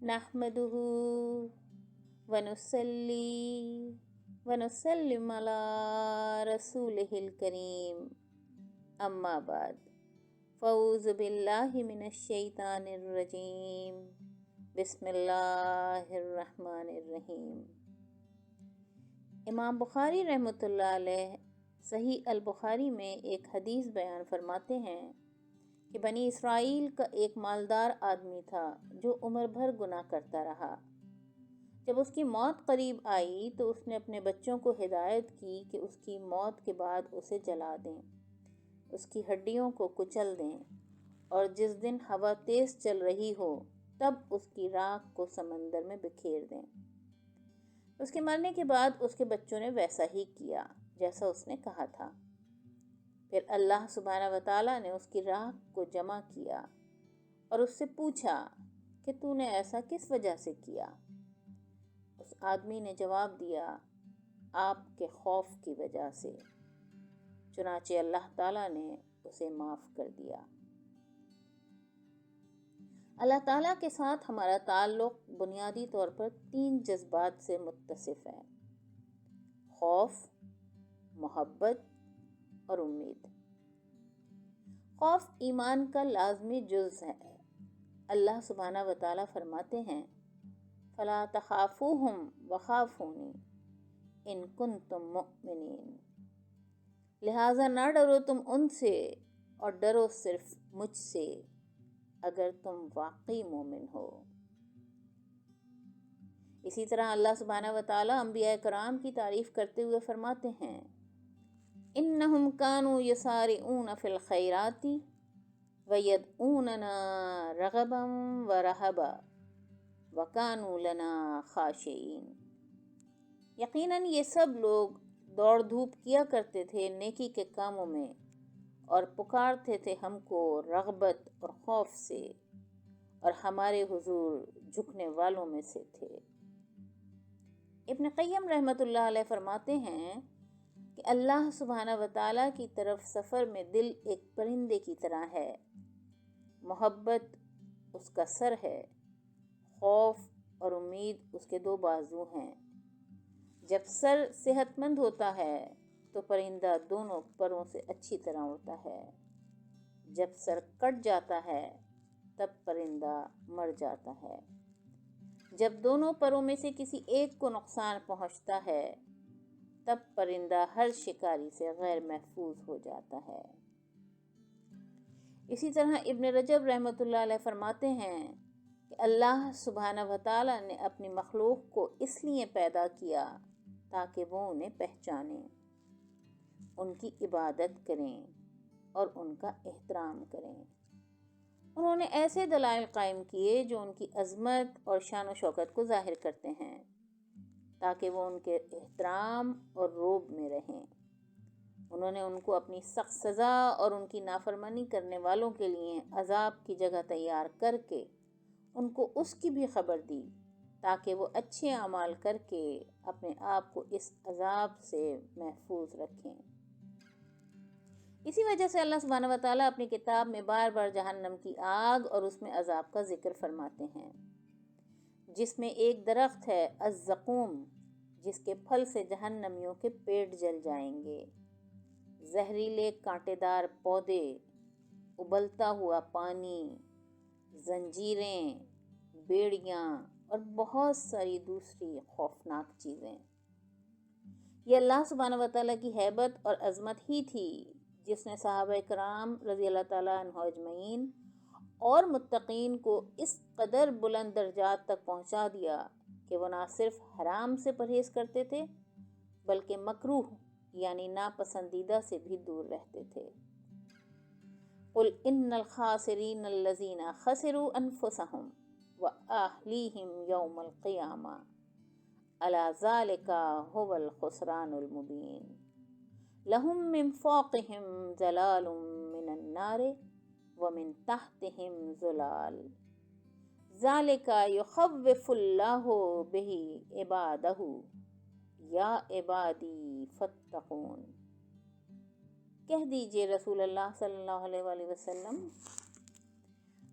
نحمدہ ونصلی ونسلم علی رسولہ الکریم، اما بعد، فاعوذ باللہ من الشیطان الرجیم، بسم اللہ الرحمن الرحیم۔ امام بخاری رحمۃ اللہ علیہ صحیح البخاری میں ایک حدیث بیان فرماتے ہیں کہ بنی اسرائیل کا ایک مالدار آدمی تھا جو عمر بھر گناہ کرتا رہا۔ جب اس کی موت قریب آئی تو اس نے اپنے بچوں کو ہدایت کی کہ اس کی موت کے بعد اسے جلا دیں، اس کی ہڈیوں کو کچل دیں، اور جس دن ہوا تیز چل رہی ہو تب اس کی راکھ کو سمندر میں بکھیر دیں۔ اس کے مرنے کے بعد اس کے بچوں نے ویسا ہی کیا جیسا اس نے کہا تھا۔ پھر اللہ سبحانہ وتعالیٰ نے اس کی راکھ کو جمع کیا اور اس سے پوچھا کہ تو نے ایسا کس وجہ سے کیا؟ اس آدمی نے جواب دیا، آپ کے خوف کی وجہ سے۔ چنانچہ اللہ تعالیٰ نے اسے معاف کر دیا۔ اللہ تعالیٰ کے ساتھ ہمارا تعلق بنیادی طور پر 3 جذبات سے متصف ہے: خوف، محبت اور امید۔ خوف ایمان کا لازمی جز ہے۔ اللہ سبحانہ وتعالیٰ فرماتے ہیں، فَلَا تَخَافُوهُمْ وَخَافُونِي إِن كُنتُم مُؤْمِنِينَ۔ لہٰذا نہ ڈرو تم ان سے اور ڈرو صرف مجھ سے اگر تم واقعی مومن ہو۔ اسی طرح اللہ سبحانہ وتعالیٰ انبیاء کرام کی تعریف کرتے ہوئے فرماتے ہیں، إِنَّهُمْ كَانُوا يُسَارِعُونَ فِي الْخَيْرَاتِ وَيَدْعُونَنَا رَغَبًا وَرَهَبًا وَكَانُوا لَنَا خَاشِعِينَ۔ یقیناً یہ سب لوگ دوڑ دھوپ کیا کرتے تھے نیکی کے کاموں میں اور پکارتے تھے ہم کو رغبت اور خوف سے، اور ہمارے حضور جھکنے والوں میں سے تھے۔ ابن قیم رحمۃ اللہ علیہ فرماتے ہیں کہ اللہ سبحانہ وتعالیٰ کی طرف سفر میں دل ایک پرندے کی طرح ہے، محبت اس کا سر ہے، خوف اور امید اس کے 2 بازو ہیں۔ جب سر صحت مند ہوتا ہے تو پرندہ دونوں پروں سے اچھی طرح اڑتا ہے، جب سر کٹ جاتا ہے تب پرندہ مر جاتا ہے۔ جب دونوں پروں میں سے کسی ایک کو نقصان پہنچتا ہے تب پرندہ ہر شکاری سے غیر محفوظ ہو جاتا ہے۔ اسی طرح ابن رجب رحمۃ اللہ علیہ فرماتے ہیں کہ اللہ سبحانہ وتعالیٰ نے اپنی مخلوق کو اس لیے پیدا کیا تاکہ وہ انہیں پہچانیں، ان کی عبادت کریں اور ان کا احترام کریں۔ انہوں نے ایسے دلائل قائم کیے جو ان کی عظمت اور شان و شوکت کو ظاہر کرتے ہیں تاکہ وہ ان کے احترام اور روب میں رہیں۔ انہوں نے ان کو اپنی سخت سزا اور ان کی نافرمانی کرنے والوں کے لیے عذاب کی جگہ تیار کر کے ان کو اس کی بھی خبر دی تاکہ وہ اچھے اعمال کر کے اپنے آپ کو اس عذاب سے محفوظ رکھیں۔ اسی وجہ سے اللہ سبحانہ وتعالیٰ اپنی کتاب میں بار بار جہنم کی آگ اور اس میں عذاب کا ذکر فرماتے ہیں، جس میں ایک درخت ہے الزقوم، جس کے پھل سے جہنمیوں کے پیٹ جل جائیں گے، زہریلے کانٹے دار پودے، ابلتا ہوا پانی، زنجیریں، بیڑیاں اور بہت ساری دوسری خوفناک چیزیں۔ یہ اللہ سبحانہ وتعالیٰ کی ہیبت اور عظمت ہی تھی جس نے صحابہ کرام رضی اللہ تعالیٰ عنہ اجمعین اور متقین کو اس قدر بلند درجات تک پہنچا دیا کہ وہ نہ صرف حرام سے پرہیز کرتے تھے بلکہ مکروہ یعنی ناپسندیدہ سے بھی دور رہتے تھے۔ قُلْ إِنَّ الْخَاسِرِينَ الَّذِينَ خَسِرُوا أَنفُسَهُمْ وَأَهْلِيهِمْ يَوْمَ الْقِيَامَةِ أَلَا ذَلِكَ هُوَ الْخُسْرَانُ الْمُبِينُ لَهُم مِّن فَوْقِهِمْ ظِلَالٌ مِّنَ النَّارِ وَمِن تَحْتِهِمْ ظِلَالٌ ذَلِكَ يُخَوِّفُ اللَّهُ بِهِ عِبَادَهُ یا عبادی فاتقون۔ کہہ دیجئے رسول اللہ صلی اللہ علیہ وآلہ وسلم،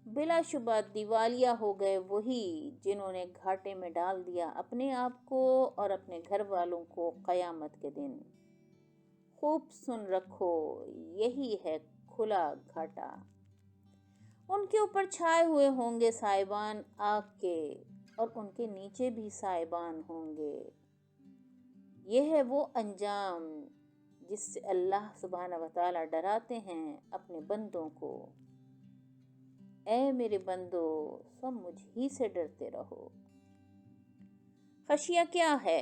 بلا شبہ دیوالیہ ہو گئے وہی جنہوں نے گھاٹے میں ڈال دیا اپنے آپ کو اور اپنے گھر والوں کو قیامت کے دن۔ خوب سن رکھو، یہی ہے کھلا گھاٹا۔ ان کے اوپر چھائے ہوئے ہوں گے سائبان آگ کے، اور ان کے نیچے بھی سائبان ہوں گے۔ یہ ہے وہ انجام جس سے اللہ سبحانہ وتعالی ڈراتے ہیں اپنے بندوں کو۔ اے میرے بندو، سب مجھ ہی سے ڈرتے رہو۔ خشیہ کیا ہے؟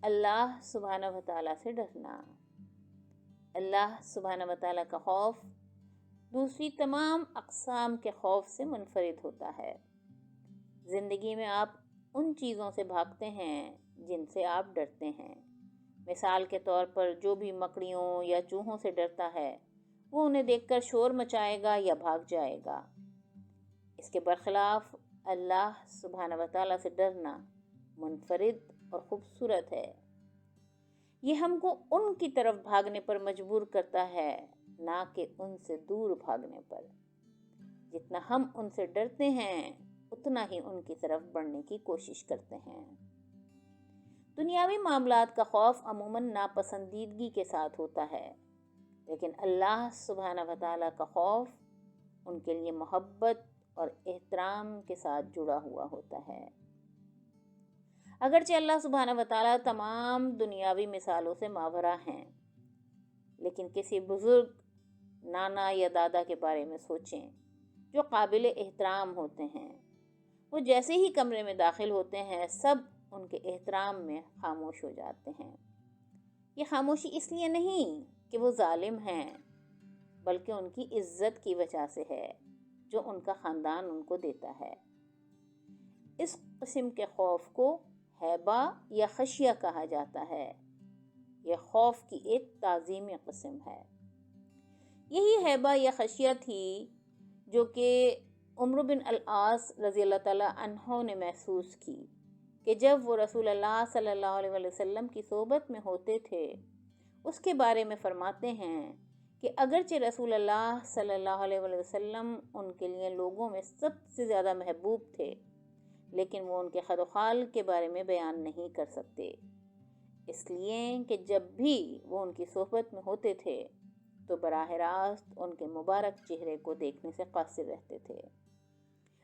اللہ سبحانہ وتعالی سے ڈرنا۔ اللہ سبحانہ وتعالی کا خوف دوسری تمام اقسام کے خوف سے منفرد ہوتا ہے۔ زندگی میں آپ ان چیزوں سے بھاگتے ہیں جن سے آپ ڈرتے ہیں۔ مثال کے طور پر جو بھی مکڑیوں یا چوہوں سے ڈرتا ہے وہ انہیں دیکھ کر شور مچائے گا یا بھاگ جائے گا۔ اس کے برخلاف اللہ سبحانہ وتعالی سے ڈرنا منفرد اور خوبصورت ہے۔ یہ ہم کو ان کی طرف بھاگنے پر مجبور کرتا ہے، نہ کہ ان سے دور بھاگنے پر۔ جتنا ہم ان سے ڈرتے ہیں اتنا ہی ان کی طرف بڑھنے کی کوشش کرتے ہیں۔ دنیاوی معاملات کا خوف عموماً ناپسندیدگی کے ساتھ ہوتا ہے، لیکن اللہ سبحانہ وتعالی کا خوف ان کے لیے محبت اور احترام کے ساتھ جڑا ہوا ہوتا ہے۔ اگرچہ اللہ سبحانہ وتعالی تمام دنیاوی مثالوں سے ماورا ہیں، لیکن کسی بزرگ نانا یا دادا کے بارے میں سوچیں جو قابل احترام ہوتے ہیں۔ وہ جیسے ہی کمرے میں داخل ہوتے ہیں سب ان کے احترام میں خاموش ہو جاتے ہیں۔ یہ خاموشی اس لیے نہیں کہ وہ ظالم ہیں، بلکہ ان کی عزت کی وجہ سے ہے جو ان کا خاندان ان کو دیتا ہے۔ اس قسم کے خوف کو ہیبہ یا خشیہ کہا جاتا ہے۔ یہ خوف کی ایک تعظیمی قسم ہے۔ یہی ہیبہ یا خشیہ تھی جو کہ عمرو بن العاص رضی اللہ تعالیٰ عنہ نے محسوس کی کہ جب وہ رسول اللہ صلی اللہ علیہ وسلم کی صحبت میں ہوتے تھے۔ اس کے بارے میں فرماتے ہیں کہ اگرچہ رسول اللہ صلی اللہ علیہ وسلم ان کے لیے لوگوں میں سب سے زیادہ محبوب تھے، لیکن وہ ان کے خد و خال کے بارے میں بیان نہیں کر سکتے، اس لیے کہ جب بھی وہ ان کی صحبت میں ہوتے تھے تو براہ راست ان کے مبارک چہرے کو دیکھنے سے قاصر رہتے تھے۔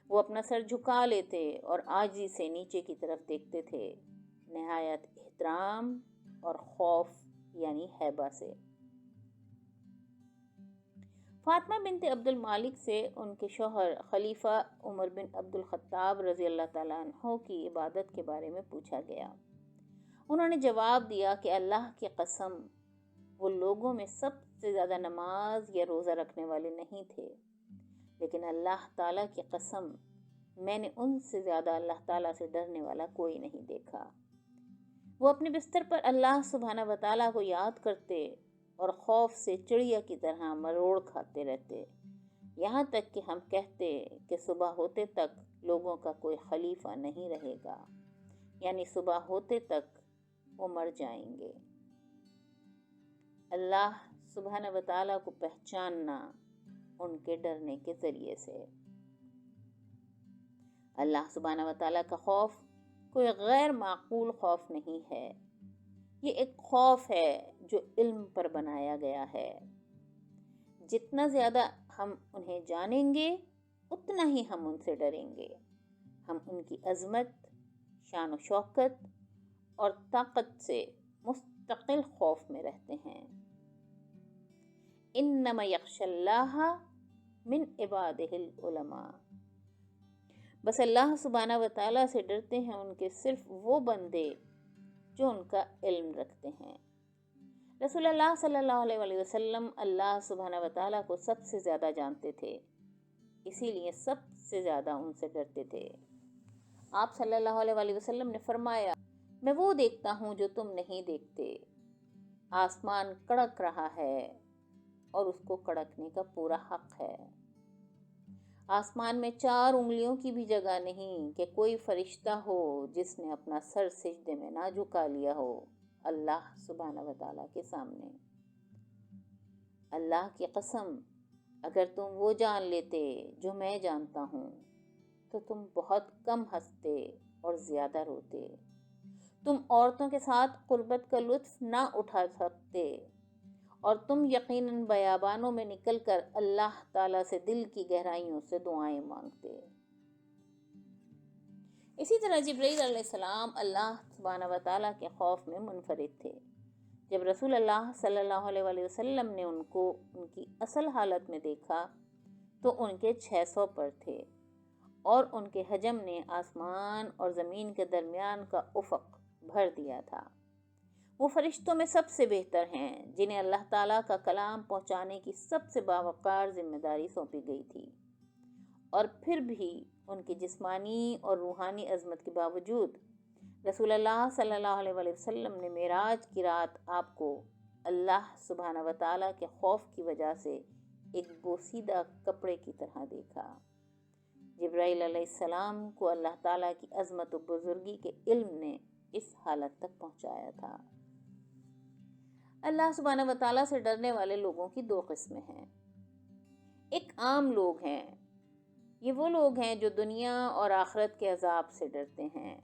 وہ اپنا سر جھکا لیتے اور عاجزی سے نیچے کی طرف دیکھتے تھے، نہایت احترام اور خوف یعنی ہیبہ سے۔ فاطمہ بنت عبد المالک سے ان کے شوہر خلیفہ عمر بن عبد الخطاب رضی اللہ تعالیٰ عنہ کی عبادت کے بارے میں پوچھا گیا۔ انہوں نے جواب دیا کہ اللہ کی قسم، وہ لوگوں میں سب سے زیادہ نماز یا روزہ رکھنے والے نہیں تھے، لیکن اللہ تعالیٰ کی قسم، میں نے ان سے زیادہ اللہ تعالیٰ سے ڈرنے والا کوئی نہیں دیکھا۔ وہ اپنے بستر پر اللہ سبحانہ وتعالیٰ کو یاد کرتے اور خوف سے چڑیا کی طرح مروڑ کھاتے رہتے، یہاں تک کہ ہم کہتے کہ صبح ہوتے تک لوگوں کا کوئی خلیفہ نہیں رہے گا، یعنی صبح ہوتے تک وہ مر جائیں گے۔ اللہ سبحانہ وتعالیٰ کو پہچاننا ان کے ڈرنے کے ذریعے سے۔ اللہ سبحانہ وتعالیٰ کا خوف کوئی غیر معقول خوف نہیں ہے، یہ ایک خوف ہے جو علم پر بنایا گیا ہے۔ جتنا زیادہ ہم انہیں جانیں گے اتنا ہی ہم ان سے ڈریں گے۔ ہم ان کی عظمت، شان و شوکت اور طاقت سے مستقل خوف میں رہتے ہیں۔ انما یخشی اللہ من عبادہ العلماء، بس اللہ سبحانہ وتعالیٰ سے ڈرتے ہیں ان کے صرف وہ بندے جو ان کا علم رکھتے ہیں۔ رسول اللہ صلی اللہ علیہ وسلم اللہ سبحانہ وتعالیٰ کو سب سے زیادہ جانتے تھے، اسی لیے سب سے زیادہ ان سے ڈرتے تھے۔ آپ صلی اللہ علیہ وسلم نے فرمایا، میں وہ دیکھتا ہوں جو تم نہیں دیکھتے۔ آسمان کڑک رہا ہے اور اس کو کڑکنے کا پورا حق ہے۔ آسمان میں 4 انگلیوں کی بھی جگہ نہیں کہ کوئی فرشتہ ہو جس نے اپنا سر سجدے میں نہ جھکا لیا ہو اللہ سبحانہ وتعالیٰ کے سامنے۔ اللہ کی قسم، اگر تم وہ جان لیتے جو میں جانتا ہوں تو تم بہت کم ہنستے اور زیادہ روتے، تم عورتوں کے ساتھ قربت کا لطف نہ اٹھا سکتے، اور تم یقیناً بیابانوں میں نکل کر اللہ تعالیٰ سے دل کی گہرائیوں سے دعائیں مانگتے۔ اسی طرح جبرائیل علیہ السلام اللہ سبحانہ و تعالیٰ کے خوف میں منفرد تھے۔ جب رسول اللہ صلی اللہ علیہ وآلہ وسلم نے ان کو ان کی اصل حالت میں دیکھا تو ان کے 600 پر تھے، اور ان کے حجم نے آسمان اور زمین کے درمیان کا افق بھر دیا تھا۔ وہ فرشتوں میں سب سے بہتر ہیں جنہیں اللہ تعالیٰ کا کلام پہنچانے کی سب سے باوقار ذمہ داری سونپی گئی تھی، اور پھر بھی ان کی جسمانی اور روحانی عظمت کے باوجود رسول اللہ صلی اللہ علیہ وآلہ وسلم نے معراج کی رات آپ کو اللہ سبحانہ و تعالیٰ کے خوف کی وجہ سے ایک بوسیدہ کپڑے کی طرح دیکھا۔ جبرائیل علیہ السلام کو اللہ تعالیٰ کی عظمت و بزرگی کے علم نے اس حالت تک پہنچایا تھا۔ اللہ سبحانہ و تعالیٰ سے ڈرنے والے لوگوں کی 2 قسمیں ہیں۔ ایک عام لوگ ہیں، یہ وہ لوگ ہیں جو دنیا اور آخرت کے عذاب سے ڈرتے ہیں،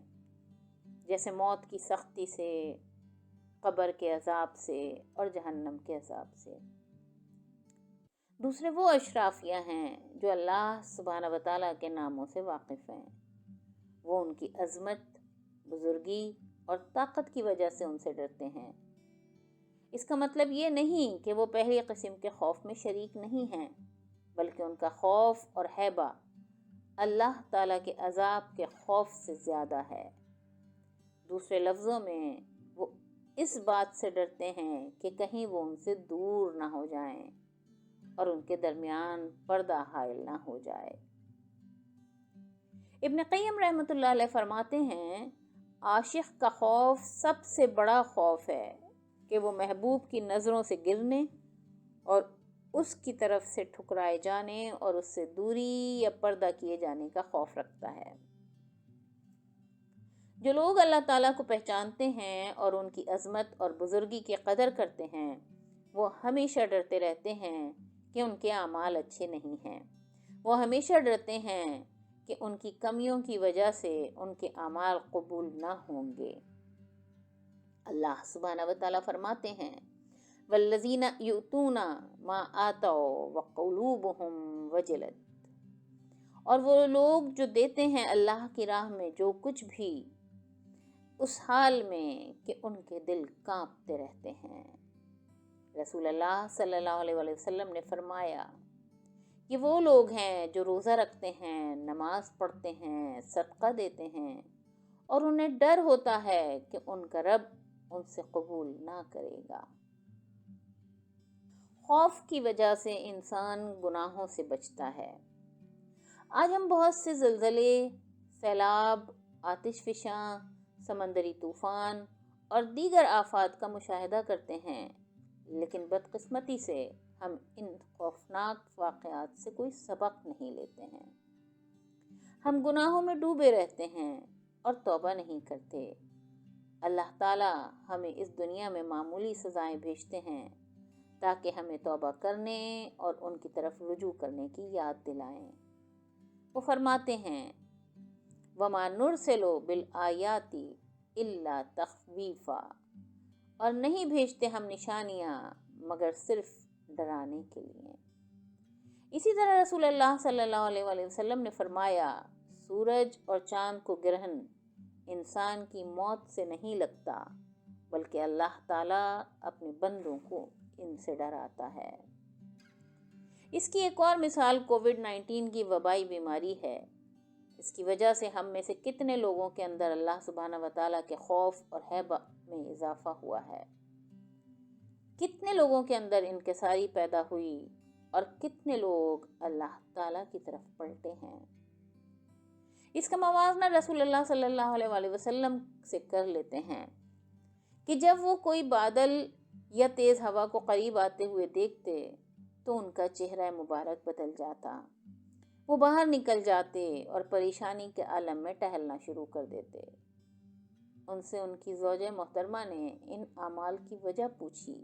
جیسے موت کی سختی سے، قبر کے عذاب سے اور جہنم کے عذاب سے۔ دوسرے وہ اشرافیہ ہیں جو اللہ سبحانہ و تعالیٰ کے ناموں سے واقف ہیں، وہ ان کی عظمت، بزرگی اور طاقت کی وجہ سے ان سے ڈرتے ہیں۔ اس کا مطلب یہ نہیں کہ وہ پہلی قسم کے خوف میں شریک نہیں ہیں، بلکہ ان کا خوف اور ہیبہ اللہ تعالیٰ کے عذاب کے خوف سے زیادہ ہے۔ دوسرے لفظوں میں وہ اس بات سے ڈرتے ہیں کہ کہیں وہ ان سے دور نہ ہو جائیں اور ان کے درمیان پردہ حائل نہ ہو جائے۔ ابن قیم رحمۃ اللہ علیہ فرماتے ہیں، عاشق کا خوف سب سے بڑا خوف ہے کہ وہ محبوب کی نظروں سے گرنے اور اس کی طرف سے ٹھکرائے جانے اور اس سے دوری یا پردہ کیے جانے کا خوف رکھتا ہے۔ جو لوگ اللہ تعالیٰ کو پہچانتے ہیں اور ان کی عظمت اور بزرگی کی قدر کرتے ہیں، وہ ہمیشہ ڈرتے رہتے ہیں کہ ان کے اعمال اچھے نہیں ہیں۔ وہ ہمیشہ ڈرتے ہیں کہ ان کی کمیوں کی وجہ سے ان کے اعمال قبول نہ ہوں گے۔ اللہ سبحانہ و تعالیٰ فرماتے ہیں، وَالَّذِينَ يُؤْتُونَ مَا آتَوْا وَقُلُوبُهُمْ وَجِلَةٌ، اور وہ لوگ جو دیتے ہیں اللہ کی راہ میں جو کچھ بھی، اس حال میں کہ ان کے دل کانپتے رہتے ہیں۔ رسول اللہ صلی اللہ علیہ وآلہ وسلم نے فرمایا کہ وہ لوگ ہیں جو روزہ رکھتے ہیں، نماز پڑھتے ہیں، صدقہ دیتے ہیں، اور انہیں ڈر ہوتا ہے کہ ان کا رب ان سے قبول نہ کرے گا۔ خوف کی وجہ سے انسان گناہوں سے بچتا ہے۔ آج ہم بہت سے زلزلے، سیلاب، آتش فشاں، سمندری طوفان اور دیگر آفات کا مشاہدہ کرتے ہیں، لیکن بدقسمتی سے ہم ان خوفناک واقعات سے کوئی سبق نہیں لیتے ہیں۔ ہم گناہوں میں ڈوبے رہتے ہیں اور توبہ نہیں کرتے۔ اللہ تعالیٰ ہمیں اس دنیا میں معمولی سزائیں بھیجتے ہیں تاکہ ہمیں توبہ کرنے اور ان کی طرف رجوع کرنے کی یاد دلائیں۔ وہ فرماتے ہیں، وَمَا نُرْسِلُ بِالْآيَاتِ إِلَّا تَخْوِيفًا، اور نہیں بھیجتے ہم نشانیاں مگر صرف ڈرانے کے لیے۔ اسی طرح رسول اللہ صلی اللہ علیہ وآلہ وسلم نے فرمایا، سورج اور چاند کو گرہن انسان کی موت سے نہیں لگتا، بلکہ اللہ تعالیٰ اپنے بندوں کو ان سے ڈراتا ہے۔ اس کی ایک اور مثال کووڈ-19 کی وبائی بیماری ہے۔ اس کی وجہ سے ہم میں سے کتنے لوگوں کے اندر اللہ سبحانہ و تعالیٰ کے خوف اور ہیبہ میں اضافہ ہوا ہے، کتنے لوگوں کے اندر انکساری پیدا ہوئی اور کتنے لوگ اللہ تعالیٰ کی طرف پلٹے ہیں۔ اس کا موازنہ رسول اللہ صلی اللہ علیہ وآلہ وسلم سے کر لیتے ہیں کہ جب وہ کوئی بادل یا تیز ہوا کو قریب آتے ہوئے دیکھتے تو ان کا چہرہ مبارک بدل جاتا، وہ باہر نکل جاتے اور پریشانی کے عالم میں ٹہلنا شروع کر دیتے۔ ان سے ان کی زوجہ محترمہ نے ان اعمال کی وجہ پوچھی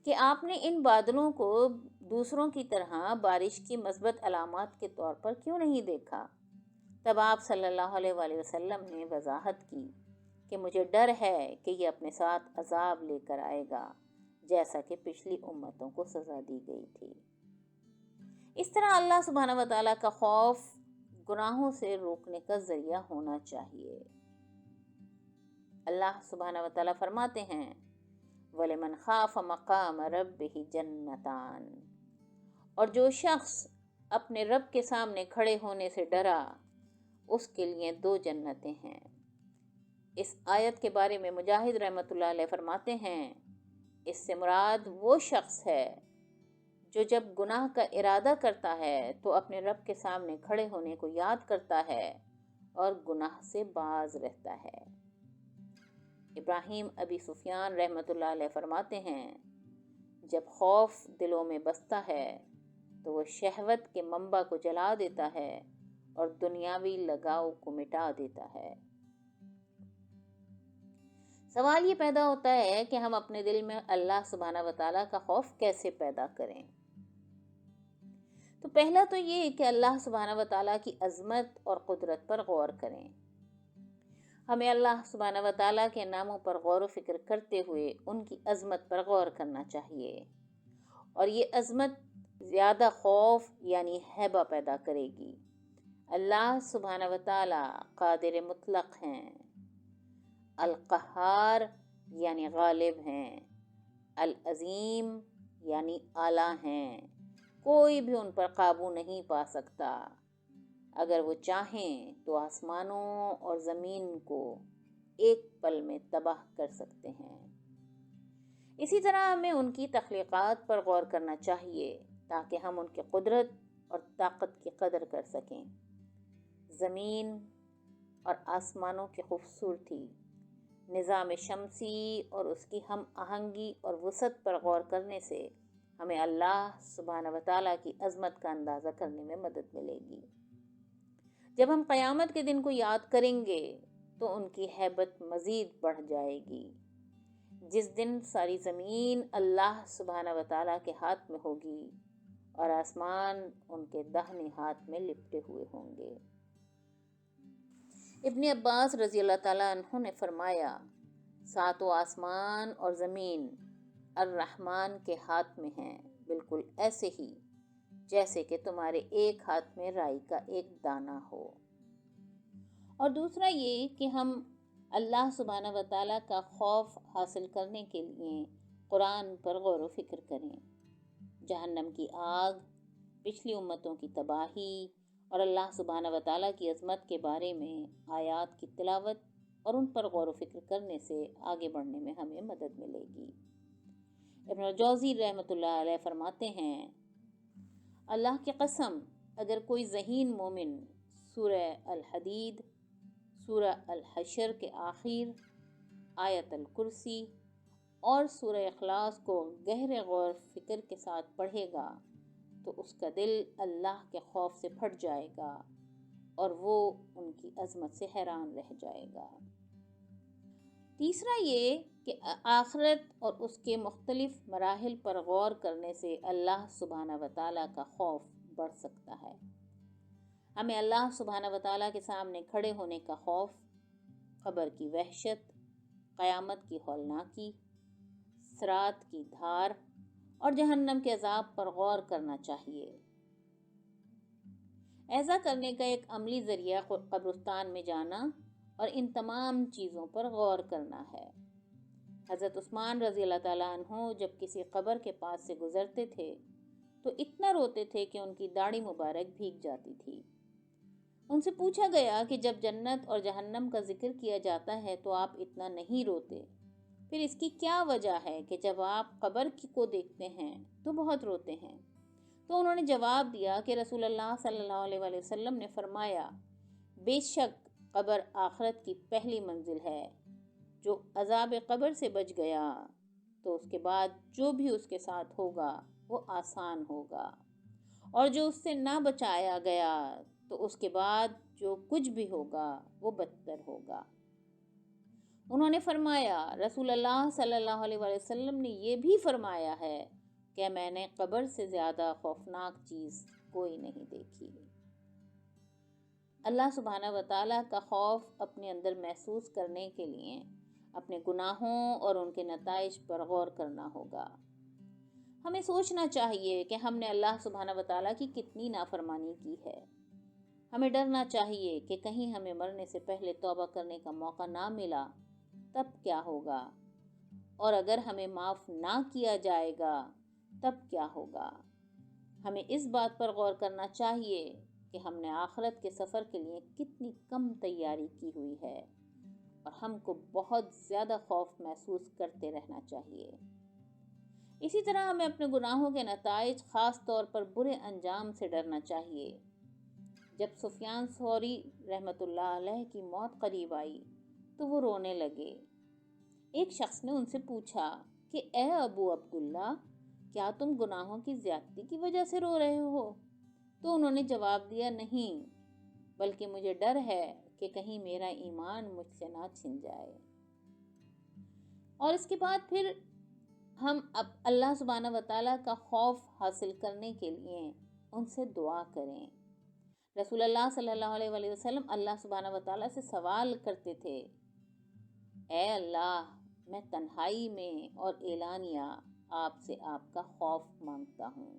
کہ آپ نے ان بادلوں کو دوسروں کی طرح بارش کی مثبت علامات کے طور پر کیوں نہیں دیکھا؟ تب آپ صلی اللہ علیہ وآلہ وسلم نے وضاحت کی کہ مجھے ڈر ہے کہ یہ اپنے ساتھ عذاب لے کر آئے گا، جیسا کہ پچھلی امتوں کو سزا دی گئی تھی۔ اس طرح اللہ سبحانہ و تعالیٰ کا خوف گناہوں سے روکنے کا ذریعہ ہونا چاہیے۔ اللہ سبحانہ و تعالیٰ فرماتے ہیں وَلِمَنْ خَافَ مَقَامَ رَبِّهِ جَنَّتَانِ، اور جو شخص اپنے رب کے سامنے کھڑے ہونے سے ڈرا اس کے لیے 2 جنتیں ہیں۔ اس آیت کے بارے میں مجاہد رحمۃ اللہ علیہ فرماتے ہیں اس سے مراد وہ شخص ہے جو جب گناہ کا ارادہ کرتا ہے تو اپنے رب کے سامنے کھڑے ہونے کو یاد کرتا ہے اور گناہ سے باز رہتا ہے۔ ابراہیم ابی سفیان رحمۃ اللہ علیہ فرماتے ہیں جب خوف دلوں میں بستا ہے تو وہ شہوت کے منبع کو جلا دیتا ہے اور دنیاوی لگاؤ کو مٹا دیتا ہے۔ سوال یہ پیدا ہوتا ہے کہ ہم اپنے دل میں اللہ سبحانہ و تعالیٰ کا خوف کیسے پیدا کریں؟ تو پہلا تو یہ کہ اللہ سبحانہ و تعالیٰ کی عظمت اور قدرت پر غور کریں۔ ہمیں اللہ سبحانہ و تعالیٰ کے ناموں پر غور و فکر کرتے ہوئے ان کی عظمت پر غور کرنا چاہیے، اور یہ عظمت زیادہ خوف یعنی ہیبہ پیدا کرے گی۔ اللہ سبحانہ و تعالیٰ قادر مطلق ہیں، القہار یعنی غالب ہیں، العظیم یعنی اعلیٰ ہیں، کوئی بھی ان پر قابو نہیں پا سکتا۔ اگر وہ چاہیں تو آسمانوں اور زمین کو ایک پل میں تباہ کر سکتے ہیں۔ اسی طرح ہمیں ان کی تخلیقات پر غور کرنا چاہیے تاکہ ہم ان کی قدرت اور طاقت کی قدر کر سکیں۔ زمین اور آسمانوں کی خوبصورتی، نظام شمسی اور اس کی ہم آہنگی اور وسعت پر غور کرنے سے ہمیں اللہ سبحانہ و تعالیٰ کی عظمت کا اندازہ کرنے میں مدد ملے گی۔ جب ہم قیامت کے دن کو یاد کریں گے تو ان کی ہیبت مزید بڑھ جائے گی، جس دن ساری زمین اللہ سبحانہ و تعالیٰ کے ہاتھ میں ہوگی اور آسمان ان کے داہنے ہاتھ میں لپٹے ہوئے ہوں گے۔ ابن عباس رضی اللہ تعالیٰ عنہ نے فرمایا 7 آسمان اور زمین الرحمن کے ہاتھ میں ہیں، بالکل ایسے ہی جیسے کہ تمہارے ایک ہاتھ میں رائی کا ایک دانہ ہو۔ اور دوسرا یہ کہ ہم اللہ سبحانہ و تعالیٰ کا خوف حاصل کرنے کے لیے قرآن پر غور و فکر کریں۔ جہنم کی آگ، پچھلی امتوں کی تباہی اور اللہ سبحانہ و تعالیٰ کی عظمت کے بارے میں آیات کی تلاوت اور ان پر غور و فکر کرنے سے آگے بڑھنے میں ہمیں مدد ملے گی۔ ابن الجوزی رحمۃ اللہ علیہ فرماتے ہیں اللہ کی قسم اگر کوئی ذہین مومن سورہ الحدید، سورہ الحشر کے آخر، آیت الکرسی اور سورہ اخلاص کو گہرے غور فکر کے ساتھ پڑھے گا تو اس کا دل اللہ کے خوف سے پھٹ جائے گا اور وہ ان کی عظمت سے حیران رہ جائے گا۔ تیسرا یہ کہ آخرت اور اس کے مختلف مراحل پر غور کرنے سے اللہ سبحانہ و تعالیٰ کا خوف بڑھ سکتا ہے۔ ہمیں اللہ سبحانہ و تعالیٰ کے سامنے کھڑے ہونے کا خوف، قبر کی وحشت، قیامت کی ہولناکی، صراط کی دھار اور جہنم کے عذاب پر غور کرنا چاہیے۔ ایسا کرنے کا ایک عملی ذریعہ قبرستان میں جانا اور ان تمام چیزوں پر غور کرنا ہے۔ حضرت عثمان رضی اللہ تعالیٰ عنہ جب کسی قبر کے پاس سے گزرتے تھے تو اتنا روتے تھے کہ ان کی داڑھی مبارک بھیگ جاتی تھی۔ ان سے پوچھا گیا کہ جب جنت اور جہنم کا ذکر کیا جاتا ہے تو آپ اتنا نہیں روتے، پھر اس کی کیا وجہ ہے کہ جب آپ قبر کو دیکھتے ہیں تو بہت روتے ہیں؟ تو انہوں نے جواب دیا کہ رسول اللہ صلی اللہ علیہ وآلہ وسلم نے فرمایا بے شک قبر آخرت کی پہلی منزل ہے، جو عذاب قبر سے بچ گیا تو اس کے بعد جو بھی اس کے ساتھ ہوگا وہ آسان ہوگا، اور جو اس سے نہ بچایا گیا تو اس کے بعد جو کچھ بھی ہوگا وہ بدتر ہوگا۔ انہوں نے فرمایا رسول اللہ صلی اللہ علیہ وسلم نے یہ بھی فرمایا ہے کہ میں نے قبر سے زیادہ خوفناک چیز کوئی نہیں دیکھی۔ اللہ سبحانہ و تعالیٰ کا خوف اپنے اندر محسوس کرنے کے لیے اپنے گناہوں اور ان کے نتائج پر غور کرنا ہوگا۔ ہمیں سوچنا چاہیے کہ ہم نے اللہ سبحانہ و تعالیٰ کی کتنی نافرمانی کی ہے۔ ہمیں ڈرنا چاہیے کہ کہیں ہمیں مرنے سے پہلے توبہ کرنے کا موقع نہ ملا، تب کیا ہوگا؟ اور اگر ہمیں معاف نہ کیا جائے گا تب کیا ہوگا؟ ہمیں اس بات پر غور کرنا چاہیے کہ ہم نے آخرت کے سفر کے لیے کتنی کم تیاری کی ہوئی ہے، اور ہم کو بہت زیادہ خوف محسوس کرتے رہنا چاہیے۔ اسی طرح ہمیں اپنے گناہوں کے نتائج، خاص طور پر برے انجام سے ڈرنا چاہیے۔ جب سفیان ثوری رحمۃ اللہ علیہ کی موت قریب آئی تو وہ رونے لگے۔ ایک شخص نے ان سے پوچھا کہ اے ابو عبداللہ، کیا تم گناہوں کی زیادتی کی وجہ سے رو رہے ہو؟ تو انہوں نے جواب دیا، نہیں، بلکہ مجھے ڈر ہے کہ کہیں میرا ایمان مجھ سے نہ چھن جائے۔ اور اس کے بعد پھر ہم اب اللہ سبحانہ و تعالیٰ کا خوف حاصل کرنے کے لیے ان سے دعا کریں۔ رسول اللہ صلی اللہ علیہ وآلہ وسلم اللہ سبحانہ و تعالیٰ سے سوال کرتے تھے، اے اللہ، میں تنہائی میں اور اعلانیہ آپ سے آپ کا خوف مانگتا ہوں۔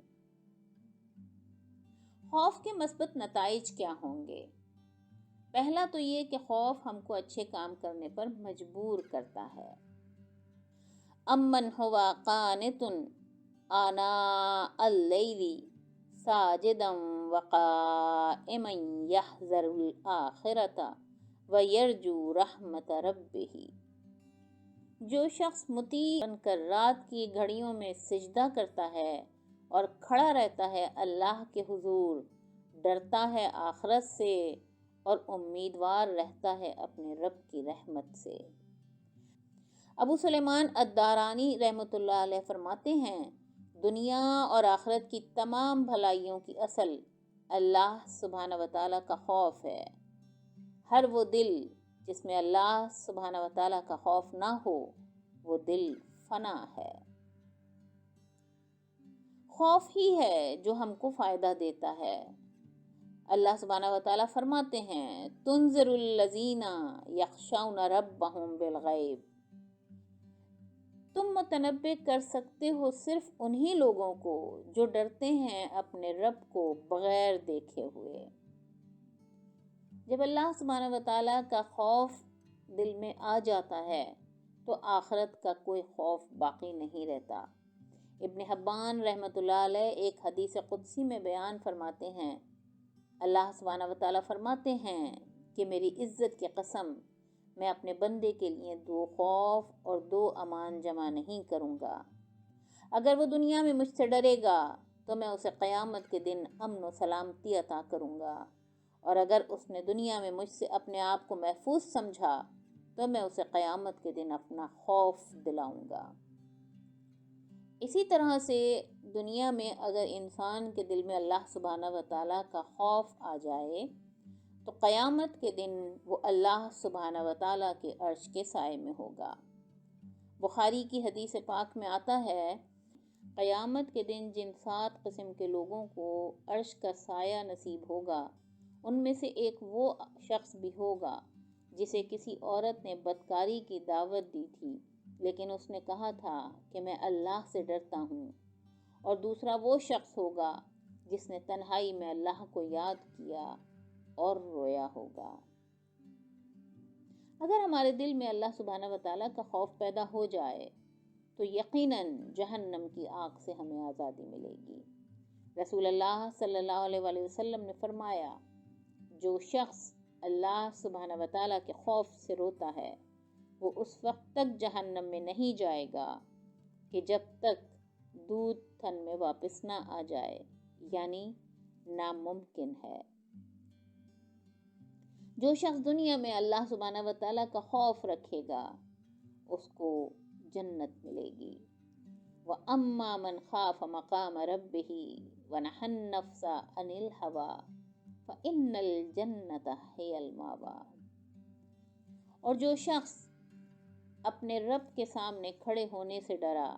خوف کے مثبت نتائج کیا ہوں گے؟ پہلا تو یہ کہ خوف ہم کو اچھے کام کرنے پر مجبور کرتا ہے۔ امن ہوا قانت آناء اللیل ساجدا وقائما یحذر الآخرۃ ویرجو رحمت ربہ۔ جو شخص مطیع بن کر رات کی گھڑیوں میں سجدہ کرتا ہے اور کھڑا رہتا ہے اللہ کے حضور، ڈرتا ہے آخرت سے اور امیدوار رہتا ہے اپنے رب کی رحمت سے۔ ابو سلیمان الدارانی رحمۃ اللہ علیہ فرماتے ہیں، دنیا اور آخرت کی تمام بھلائیوں کی اصل اللہ سبحانہ و تعالیٰ کا خوف ہے۔ ہر وہ دل جس میں اللہ سبحانہ و تعالیٰ کا خوف نہ ہو، وہ دل فنا ہے۔ خوف ہی ہے جو ہم کو فائدہ دیتا ہے۔ اللہ سبحانہ و تعالیٰ فرماتے ہیں، تنذر الذین یخشون ربہم بالغیب۔ تم متنبع کر سکتے ہو صرف انہی لوگوں کو جو ڈرتے ہیں اپنے رب کو بغیر دیکھے ہوئے۔ جب اللہ سبحانہ و تعالیٰ کا خوف دل میں آ جاتا ہے تو آخرت کا کوئی خوف باقی نہیں رہتا۔ ابن حبان رحمۃ اللہ علیہ ایک حدیث قدسی میں بیان فرماتے ہیں، اللہ سبحانہ و تعالیٰ فرماتے ہیں کہ میری عزت کی قسم، میں اپنے بندے کے لیے 2 خوف اور 2 امان جمع نہیں کروں گا۔ اگر وہ دنیا میں مجھ سے ڈرے گا تو میں اسے قیامت کے دن امن و سلامتی عطا کروں گا، اور اگر اس نے دنیا میں مجھ سے اپنے آپ کو محفوظ سمجھا تو میں اسے قیامت کے دن اپنا خوف دلاؤں گا۔ اسی طرح سے دنیا میں اگر انسان کے دل میں اللہ سبحانہ و تعالیٰ کا خوف آ جائے تو قیامت کے دن وہ اللہ سبحانہ و تعالیٰ کے عرش کے سائے میں ہوگا۔ بخاری کی حدیث پاک میں آتا ہے، قیامت کے دن جن 7 قسم کے لوگوں کو عرش کا سایہ نصیب ہوگا، ان میں سے ایک وہ شخص بھی ہوگا جسے کسی عورت نے بدکاری کی دعوت دی تھی، لیکن اس نے کہا تھا کہ میں اللہ سے ڈرتا ہوں۔ اور دوسرا وہ شخص ہوگا جس نے تنہائی میں اللہ کو یاد کیا اور رویا ہوگا۔ اگر ہمارے دل میں اللہ سبحانہ و تعالیٰ کا خوف پیدا ہو جائے تو یقیناً جہنم کی آگ سے ہمیں آزادی ملے گی۔ رسول اللہ صلی اللہ علیہ وآلہ وسلم نے فرمایا، جو شخص اللہ سبحانہ و تعالیٰ کے خوف سے روتا ہے وہ اس وقت تک جہنم میں نہیں جائے گا کہ جب تک دودھ تھن میں واپس نہ آ جائے، یعنی ناممکن ہے۔ جو شخص دنیا میں اللہ سبحانہ و تعالیٰ کا خوف رکھے گا اس کو جنت ملے گی۔ وَأَمَّا مَنْ خَافَ مَقَامَ رَبِّهِ وَنَهَى النَّفْسَ عَنِ الْهَوَىٰ فَإِنَّ الْجَنَّةَ هِيَ الْمَأْوَىٰ۔ اور جو شخص اپنے رب کے سامنے کھڑے ہونے سے ڈرا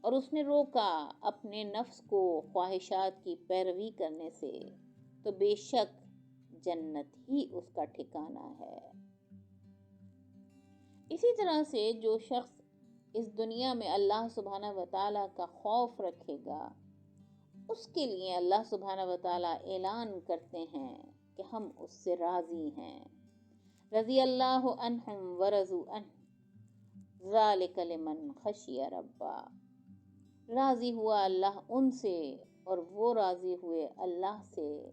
اور اس نے روکا اپنے نفس کو خواہشات کی پیروی کرنے سے، تو بے شک جنت ہی اس کا ٹھکانہ ہے۔ اسی طرح سے جو شخص اس دنیا میں اللہ سبحانہ وتعالیٰ کا خوف رکھے گا، اس کے لیے اللہ سبحانہ وتعالیٰ اعلان کرتے ہیں کہ ہم اس سے راضی ہیں۔ رضی اللہ عنہم ورضوا عنہ ذالک لمن خشی ربا۔ راضی ہوا اللہ ان سے اور وہ راضی ہوئے اللہ سے،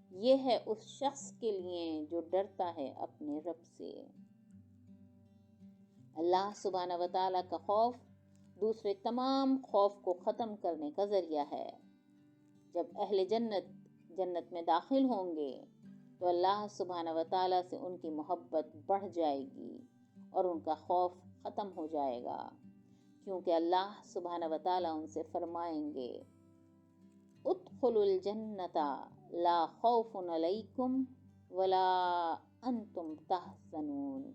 یہ ہے اس شخص کے لیے جو ڈرتا ہے اپنے رب سے۔ اللہ سبحانہ وتعالیٰ کا خوف دوسرے تمام خوف کو ختم کرنے کا ذریعہ ہے۔ جب اہل جنت جنت میں داخل ہوں گے تو اللہ سبحانہ وتعالیٰ سے ان کی محبت بڑھ جائے گی اور ان کا خوف ختم ہو جائے گا، کیونکہ اللہ سبحانہ وتعالیٰ ان سے فرمائیں گے ادخلوا الجنت لا خوف علیکم ولا انتم تحزنون۔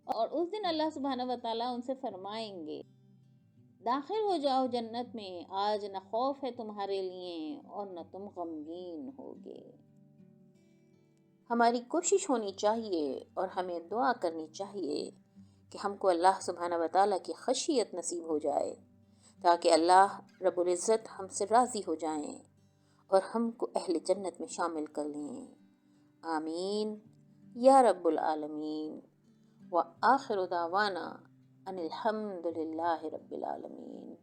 اور اس دن اللہ سبحانہ وتعالیٰ ان سے فرمائیں گے داخل ہو جاؤ جنت میں، آج نہ خوف ہے تمہارے لیے اور نہ تم غمگین ہوگے۔ ہماری کوشش ہونی چاہیے اور ہمیں دعا کرنی چاہیے کہ ہم کو اللہ سبحانہ وتعالیٰ کی خشیت نصیب ہو جائے، تاکہ اللہ رب العزت ہم سے راضی ہو جائیں اور ہم کو اہل جنت میں شامل کر لیں۔ آمین یا رب العالمین۔ وآخر دعوانا ان الحمد للہ رب العالمین۔